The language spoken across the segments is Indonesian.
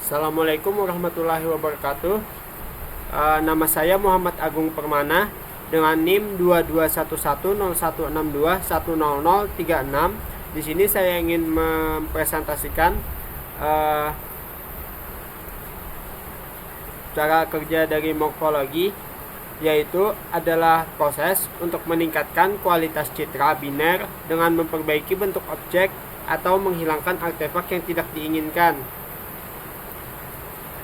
Assalamualaikum warahmatullahi wabarakatuh. Nama saya Muhammad Agung Permana dengan NIM 22110162100036. Di sini saya ingin mempresentasikan cara kerja dari morfologi, yaitu adalah proses untuk meningkatkan kualitas citra biner dengan memperbaiki bentuk objek atau menghilangkan artefak yang tidak diinginkan.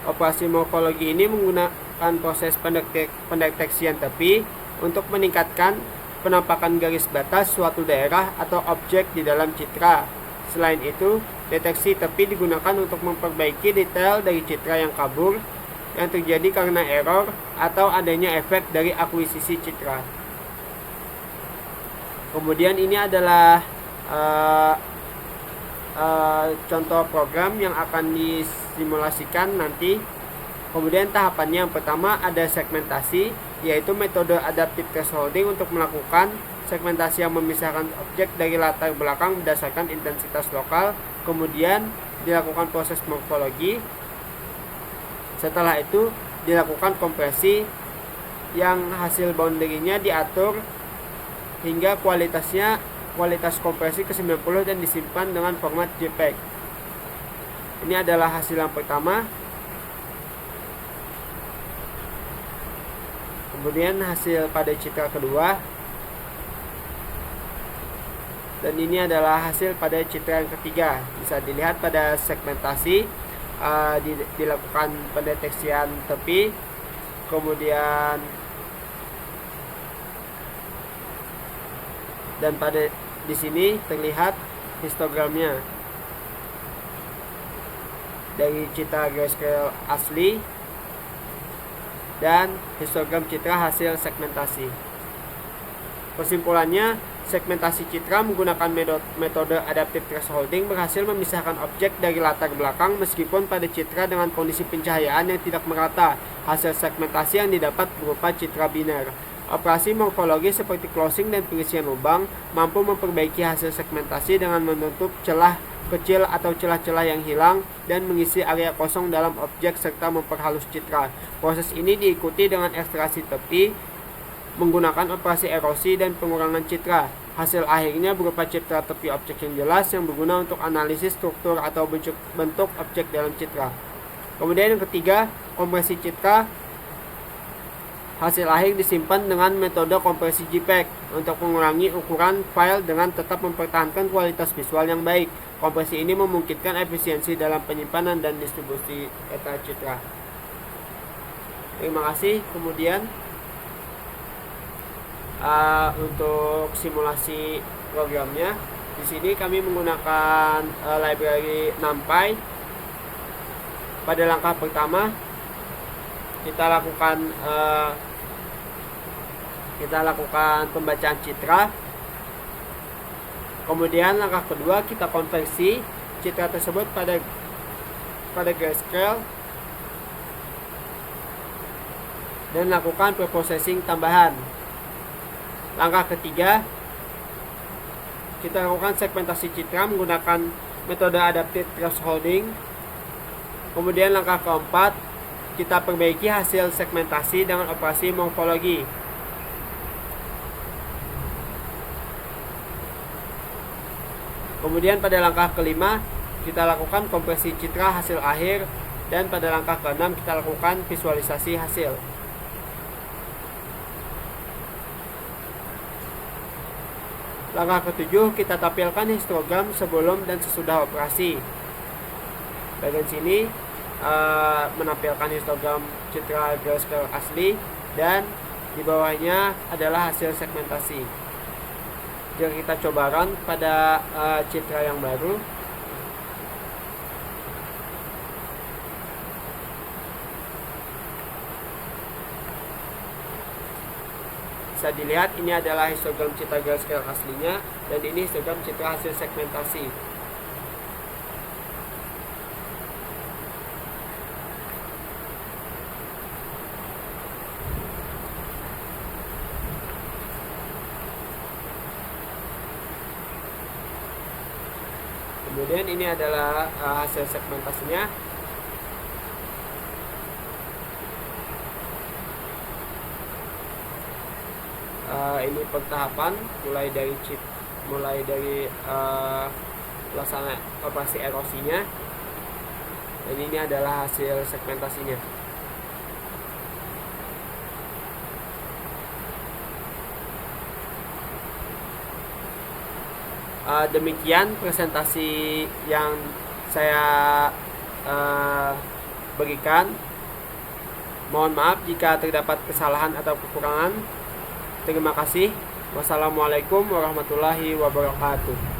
Operasi morfologi ini menggunakan proses pendeteksian tepi untuk meningkatkan penampakan garis batas suatu daerah atau objek di dalam citra. Selain itu, deteksi tepi digunakan untuk memperbaiki detail dari citra yang kabur yang terjadi karena error atau adanya efek dari akuisisi citra. Kemudian ini adalah contoh program yang akan disimulasikan nanti. Kemudian tahapannya, yang pertama ada segmentasi, yaitu metode adaptive thresholding untuk melakukan segmentasi yang memisahkan objek dari latar belakang berdasarkan intensitas lokal. Kemudian dilakukan proses morfologi. Setelah itu dilakukan kompresi yang hasil boundary-nya diatur hingga kualitas kompresi ke 90 dan disimpan dengan format JPEG. Ini adalah hasil yang pertama. Kemudian hasil pada citra kedua. Dan ini adalah hasil pada citra yang ketiga. Bisa dilihat pada segmentasi dilakukan pendeteksian tepi. Kemudian dan pada di sini terlihat histogramnya dari citra grayscale asli dan histogram citra hasil segmentasi. Kesimpulannya, segmentasi citra menggunakan metode adaptive thresholding berhasil memisahkan objek dari latar belakang meskipun pada citra dengan kondisi pencahayaan yang tidak merata. Hasil segmentasi yang didapat berupa citra biner. Operasi morfologi seperti closing dan pengisian lubang mampu memperbaiki hasil segmentasi dengan menutup celah kecil atau celah-celah yang hilang dan mengisi area kosong dalam objek serta memperhalus citra. Proses ini diikuti dengan ekstraksi tepi menggunakan operasi erosi dan pengurangan citra. Hasil akhirnya berupa citra tepi objek yang jelas yang berguna untuk analisis struktur atau bentuk objek dalam citra. Kemudian yang ketiga, kompresi citra. Hasil akhir disimpan dengan metode kompresi JPEG untuk mengurangi ukuran file dengan tetap mempertahankan kualitas visual yang baik. Kompresi ini memungkinkan efisiensi dalam penyimpanan dan distribusi data citra. Terima kasih. Kemudian untuk simulasi programnya, di sini kami menggunakan library NumPy. Pada langkah pertama kita lakukan pembacaan citra. Kemudian langkah kedua kita konversi citra tersebut pada grayscale dan lakukan preprocessing tambahan. Langkah ketiga kita lakukan segmentasi citra menggunakan metode adaptive thresholding. Kemudian langkah keempat kita perbaiki hasil segmentasi dengan operasi morfologi. Kemudian pada langkah kelima kita lakukan kompresi citra hasil akhir, dan pada langkah keenam kita lakukan visualisasi hasil. Langkah ketujuh kita tampilkan histogram sebelum dan sesudah operasi. Bagian sini menampilkan histogram citra grayscale asli dan di bawahnya adalah hasil segmentasi. Jika kita coba run pada citra yang baru, bisa dilihat ini adalah histogram citra grayscale aslinya dan ini histogram citra hasil segmentasi. Kemudian ini adalah hasil segmentasinya. Ini pertahapan mulai dari pelaksanaan operasi erosinya. Dan ini adalah hasil segmentasinya. Demikian presentasi yang saya berikan. Mohon maaf jika terdapat kesalahan atau kekurangan. Terima kasih. Wassalamualaikum warahmatullahi wabarakatuh.